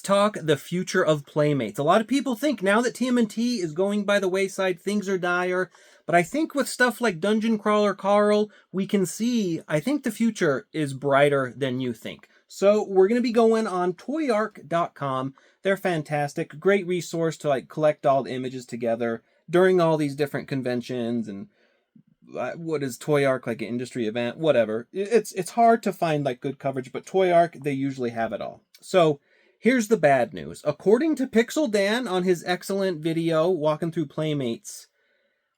talk the future of Playmates. A lot of people think now that TMNT is going by the wayside, things are dire. But I think with stuff like Dungeon Crawler Carl, we can see, I think the future is brighter than you think. So we're going to be going on toyark.com. They're fantastic. Great resource to like collect all the images together during all these different conventions and what is Toy Ark, like an industry event, whatever. It's hard to find like good coverage, but Toy Ark, they usually have it all. So here's the bad news. According to Pixel Dan on his excellent video walking through Playmates,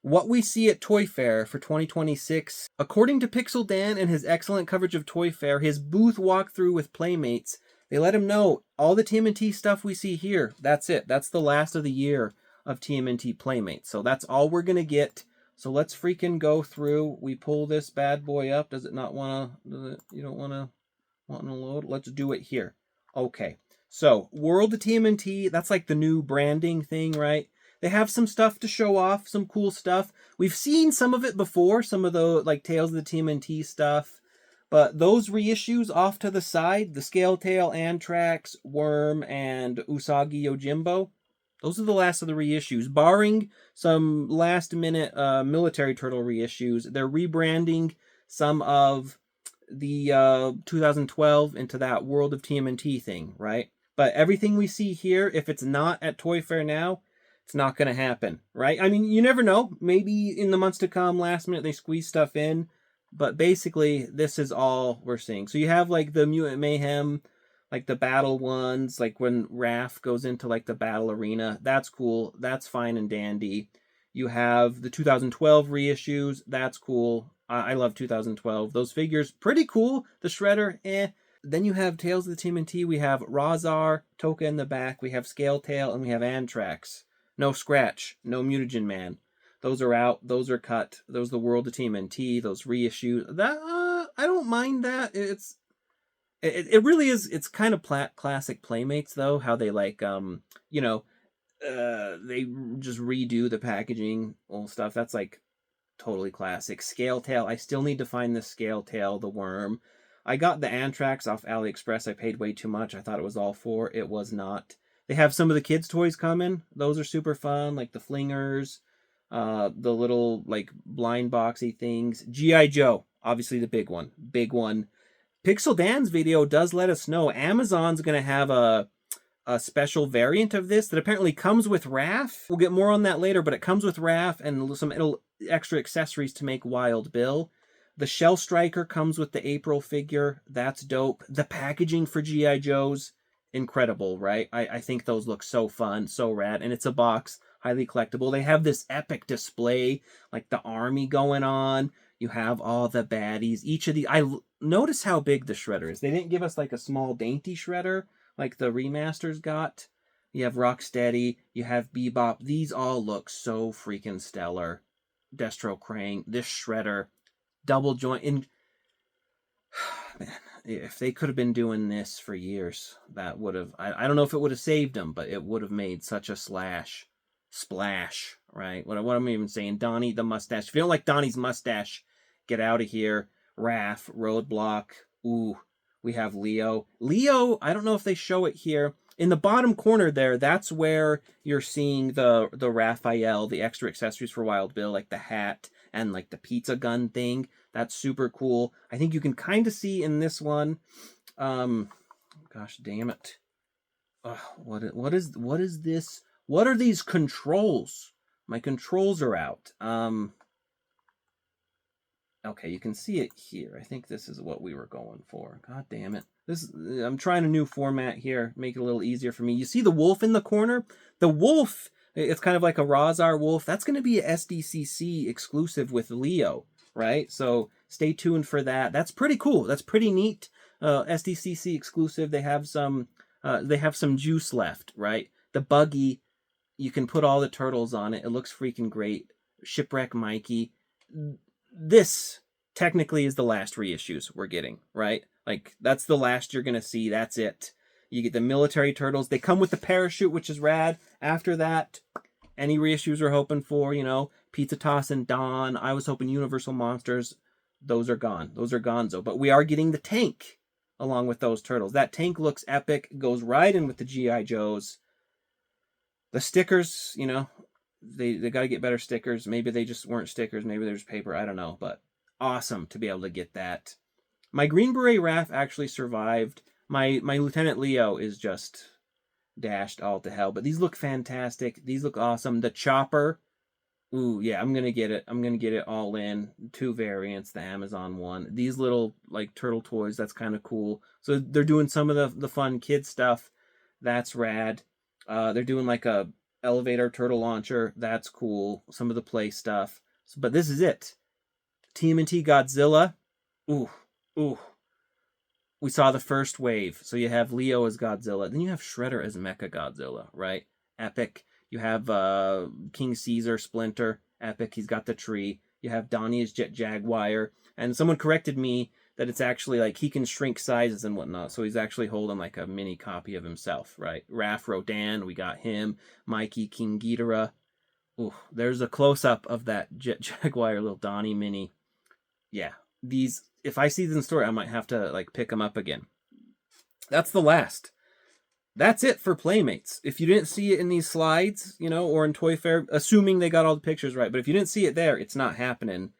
what we see at Toy Fair for 2026, according to Pixel Dan and his excellent coverage of Toy Fair, his booth walkthrough with Playmates, they let him know all the TMNT stuff we see here, that's it. That's the last of the year of TMNT Playmates. So that's all we're going to get. So let's freaking go through. We pull this bad boy up. Does it not want to, you don't want to load? Let's do it here. Okay. So World of TMNT, that's like the new branding thing, right? They have some stuff to show off, some cool stuff. We've seen some of it before, some of the like Tales of the TMNT stuff. But those reissues off to the side, the Scale Tail, Anthrax, Worm, and Usagi Yojimbo, those are the last of the reissues, barring some last-minute military turtle reissues. They're rebranding some of the 2012 into that World of TMNT thing, right? But everything we see here, if it's not at Toy Fair now, it's not going to happen, right? I mean, you never know. Maybe in the months to come, last minute, they squeeze stuff in. But basically, this is all we're seeing. So you have, like, the Mutant Mayhem, like the battle ones, like when Raph goes into like the battle arena. That's cool. That's fine and dandy. You have the 2012 reissues. That's cool. I love 2012. Those figures, pretty cool. The Shredder, eh. Then you have Tales of the TMNT. We have Razar, Toka in the back. We have Scale Tail, and we have Anthrax. No Scratch. No Mutagen Man. Those are out. Those are cut. Those are the World of TMNT. Those reissues. That I don't mind that. It really is. It's kind of classic Playmates, though, how they like, you know, they just redo the packaging, old stuff. That's like totally classic. Scale Tail. I still need to find the Scale Tail, the worm. I got the Anthrax off AliExpress. I paid way too much. I thought it was all for. It was not. They have some of the kids' toys coming. Those are super fun, like the flingers, the little like blind boxy things. GI Joe, obviously the big one. Big one. Pixel Dan's video does let us know Amazon's going to have a special variant of this that apparently comes with Raph. We'll get more on that later, but it comes with Raph and some extra accessories to make Wild Bill. The Shell Striker comes with the April figure. That's dope. The packaging for GI Joe's incredible, right? I think those look so fun, so rad. And it's a box, highly collectible. They have this epic display, like the army going on. You have all the baddies. Each of the... Notice how big the Shredder is. They didn't give us like a small dainty Shredder like the remasters got. You have Rocksteady. You have Bebop. These all look so freaking stellar. Destro Krang. This Shredder. Double joint. Man, if they could have been doing this for years, that would have... I don't know if it would have saved them, but it would have made such a splash, right? What am I even saying? Donnie the mustache. If you don't like Donnie's mustache, get out of here. Raph, Roadblock. Ooh, we have Leo. Leo, I don't know if they show it here. In the bottom corner there, that's where you're seeing the Raphael, the extra accessories for Wild Bill, like the hat and like the pizza gun thing. That's super cool. I think you can kind of see in this one. Gosh damn it. What is this? What are these controls? My controls are out. Okay, you can see it here. I think this is what we were going for. God damn it. I'm trying a new format here, make it a little easier for me. You see the wolf in the corner? The wolf, it's kind of like a Razar wolf. That's going to be a SDCC exclusive with Leo, right? So stay tuned for that. That's pretty cool. That's pretty neat. SDCC exclusive. They have some juice left, right? The buggy, you can put all the turtles on it. It looks freaking great. Shipwreck Mikey. This technically is the last reissues we're getting, right? Like, that's the last you're going to see. That's it. You get the military turtles. They come with the parachute, which is rad. After that, any reissues we're hoping for, you know, Pizza Toss and Dawn. I was hoping Universal Monsters. Those are gone. Those are gonzo. But we are getting the tank. along with those turtles. That tank looks epic, goes right in with the GI Joes. The stickers, you know, they got to get better stickers. Maybe they just weren't stickers. Maybe there's paper. I don't know. But awesome to be able to get that. My Green Beret Raph actually survived. My Lieutenant Leo is just dashed all to hell. But these look fantastic. These look awesome. The Chopper. Ooh, yeah, I'm going to get it. I'm going to get it all in. 2 variants, the Amazon one. These little, like, turtle toys, that's kind of cool. So they're doing some of the fun kid stuff. That's rad. They're doing, like, a elevator turtle launcher. That's cool. Some of the play stuff. But this is it. TMNT Godzilla. Ooh, ooh. We saw the first wave. So you have Leo as Godzilla. Then you have Shredder as Mecha Godzilla, right? Epic. You have King Caesar, Splinter, epic. He's got the tree. You have Donnie as Jet Jaguar. And someone corrected me that it's actually like he can shrink sizes and whatnot. So he's actually holding like a mini copy of himself, right? Raph Rodan, we got him. Mikey, King Ghidorah. Ooh, there's a close-up of that Jet Jaguar little Donnie mini. Yeah, these, if I see these in the store, I might have to like pick them up again. That's the last. That's it for Playmates. If you didn't see it in these slides, you know, or in Toy Fair, assuming they got all the pictures right, but if you didn't see it there, it's not happening.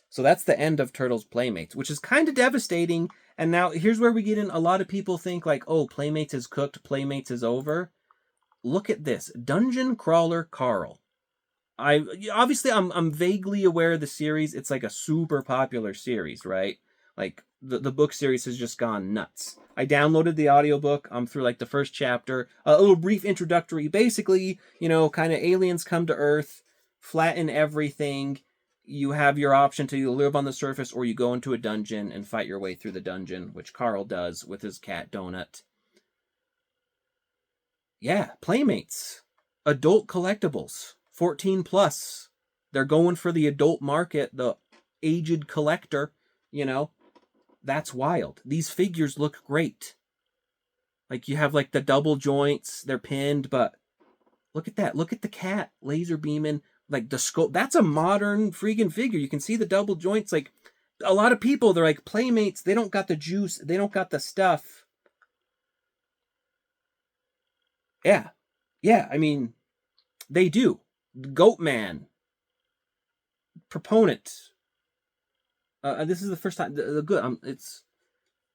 So that's the end of Turtles Playmates, which is kind of devastating. And now here's where we get in. A lot of people think like, oh, Playmates is cooked, Playmates is over. Look at this. Dungeon Crawler Carl. Obviously I'm vaguely aware of the series. It's like a super popular series, right? Like the book series has just gone nuts. I downloaded the audiobook. I'm through like the first chapter. A little brief introductory. Basically, you know, kind of aliens come to Earth, flatten everything. You have your option to either live on the surface or you go into a dungeon and fight your way through the dungeon, which Carl does with his cat Donut. Yeah, Playmates. Adult collectibles. 14 plus. They're going for the adult market, the aged collector, you know. That's wild. These figures look great. Like you have like the double joints, they're pinned, but look at that. Look at the cat laser beaming, like the scope. That's a modern freaking figure. You can see the double joints. Like a lot of people, they're like Playmates, they don't got the juice, they don't got the stuff. Yeah. Yeah, I mean, they do. Goatman. Proponent. This is the first time. The good. It's,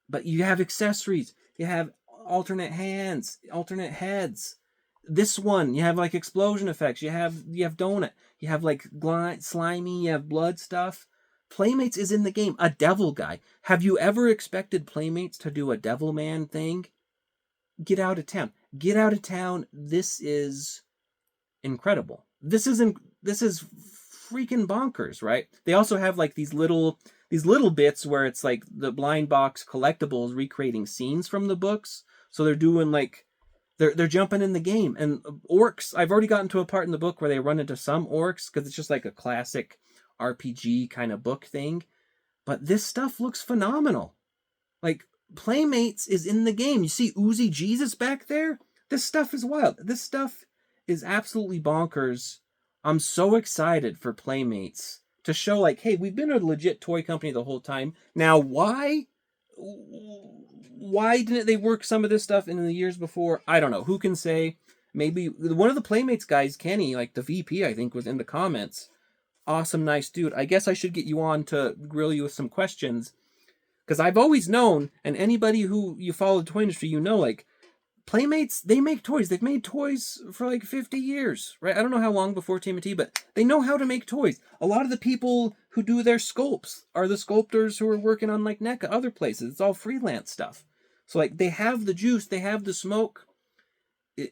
but you have accessories. You have alternate hands, alternate heads. This one, you have like explosion effects. You have donut. You have like slimy. You have blood stuff. Playmates is in the game. A devil guy. Have you ever expected Playmates to do a devil man thing? Get out of town. Get out of town. This is incredible. This is freaking bonkers, right? They also have like these little bits where it's like the blind box collectibles recreating scenes from the books. So they're doing like they're jumping in the game. And orcs, I've already gotten to a part in the book where they run into some orcs because it's just like a classic RPG kind of book thing. But this stuff looks phenomenal. Like Playmates is in the game. You see Uzi Jesus back there? This stuff is wild. This stuff is absolutely bonkers. I'm so excited for Playmates to show like, hey, we've been a legit toy company the whole time. Now, why didn't they work some of this stuff in the years before? I don't know. Who can say? Maybe one of the Playmates guys, Kenny, like the VP, I think, was in the comments. Awesome, nice dude. I guess I should get you on to grill you with some questions. Because I've always known, and anybody who you follow the toy industry, you know, like, Playmates, they make toys. They've made toys for like 50 years, right? I don't know how long before TMNT, but they know how to make toys. A lot of the people who do their sculpts are the sculptors who are working on like NECA, other places. It's all freelance stuff. So like they have the juice, they have the smoke.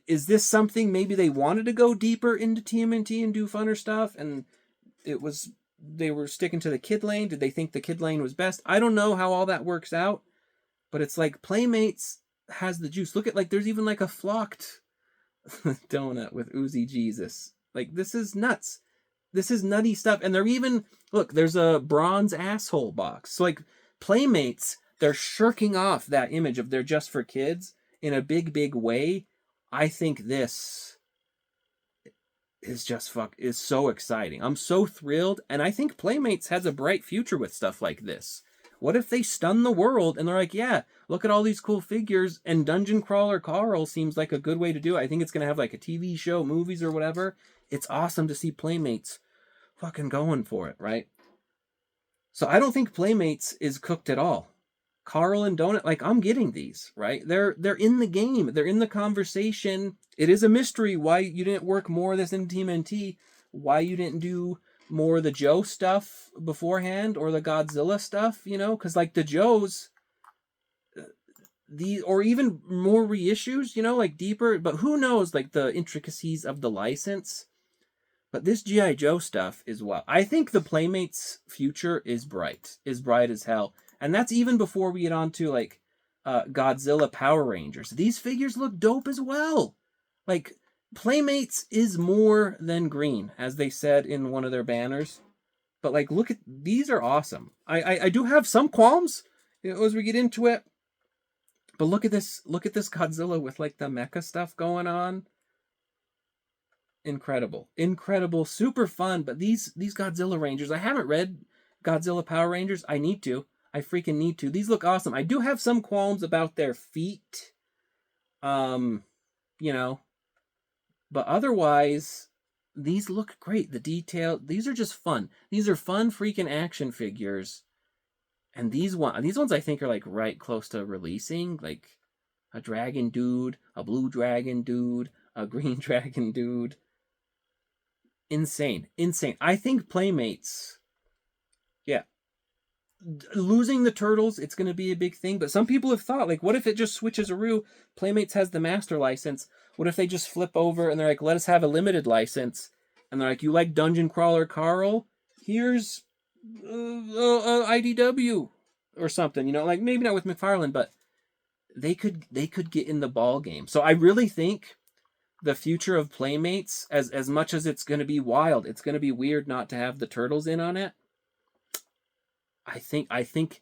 Is this something maybe they wanted to go deeper into TMNT and do funner stuff and they were sticking to the kid lane? Did they think the kid lane was best? I don't know how all that works out, but it's like Playmates has the juice. Look at like there's even like a flocked donut with Uzi Jesus. Like this is nuts. This is nutty stuff. And they're even there's a bronze asshole box. So like Playmates, they're shirking off that image of they're just for kids in a big way. I think this is is so exciting. I'm so thrilled, and I think Playmates has a bright future with stuff like this. What if they stun the world and they're like, yeah, look at all these cool figures, and Dungeon Crawler Carl seems like a good way to do it. I think it's going to have like a TV show, movies, or whatever. It's awesome to see Playmates fucking going for it, right? So I don't think Playmates is cooked at all. Carl and Donut, like, I'm getting these, right? They're in the game. They're in the conversation. It is a mystery why you didn't work more of this in TMNT, why you didn't do more of the Joe stuff beforehand or the Godzilla stuff, you know? Because, like, the Joes, or even more reissues, you know, like deeper, but who knows, like, the intricacies of the license. But this GI Joe stuff is well. I think the Playmates future is bright as hell. And that's even before we get on to like Godzilla Power Rangers. These figures look dope as well. Like, Playmates is more than green, as they said in one of their banners. But like, look at, these are awesome. I do have some qualms as we get into it. But look at this Godzilla with like the mecha stuff going on. Incredible, super fun. But these Godzilla Rangers, I haven't read Godzilla Power Rangers. I need to. I freaking need to. These look awesome. I do have some qualms about their feet. You know, but otherwise, these look great. The detail, these are just fun. These are fun freaking action figures. And these ones I think are like right close to releasing, like a dragon dude, a blue dragon dude, a green dragon dude. Insane. I think Playmates, yeah, losing the turtles, it's going to be a big thing. But some people have thought, like, what if it just switches Aru? Playmates has the master license. What if they just flip over and they're like, let us have a limited license? And they're like, you like Dungeon Crawler Carl? Here's IDW or something, you know, like maybe not with McFarlane, but they could get in the ball game. So I really think the future of Playmates, as much as it's going to be wild, it's going to be weird not to have the turtles in on it. I think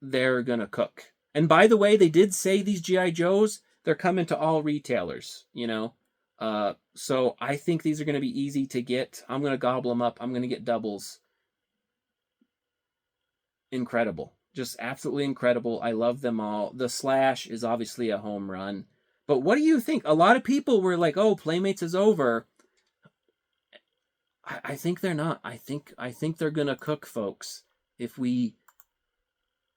they're going to cook. And by the way, they did say these GI Joes, they're coming to all retailers, you know. So I think these are going to be easy to get. I'm going to gobble them up. I'm going to get doubles. Incredible. Just absolutely incredible. I love them all. The Slash is obviously a home run. But what do you think? A lot of people were like, "Oh, Playmates is over." I think they're not. I think they're gonna cook, folks. If we,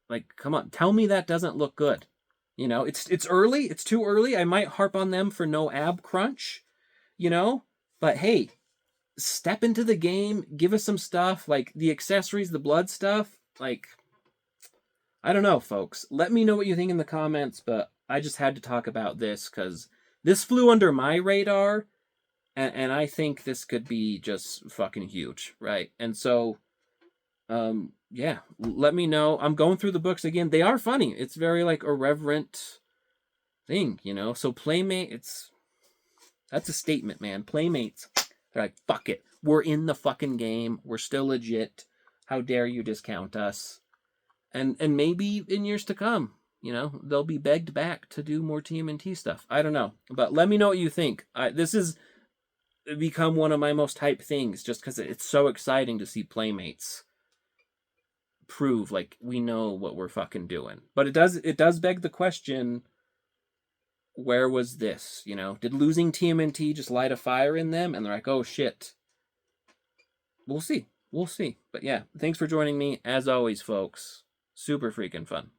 like, come on, tell me that doesn't look good. You know, it's early. It's too early. I might harp on them for no ab crunch. You know, but hey, step into the game. Give us some stuff like the accessories, the blood stuff. Like, I don't know, folks. Let me know what you think in the comments. But I just had to talk about this because this flew under my radar, and I think this could be just fucking huge, right? And so, yeah, let me know. I'm going through the books again. They are funny. It's very like irreverent thing, you know. So Playmates, that's a statement, man. Playmates, they're like, fuck it. We're in the fucking game. We're still legit. How dare you discount us? And maybe in years to come, you know, they'll be begged back to do more TMNT stuff. I don't know. But let me know what you think. This has become one of my most hype things just because it's so exciting to see Playmates prove, like, we know what we're fucking doing. But it does beg the question, where was this? You know, did losing TMNT just light a fire in them? And they're like, oh, shit. We'll see. But yeah, thanks for joining me. As always, folks, super freaking fun.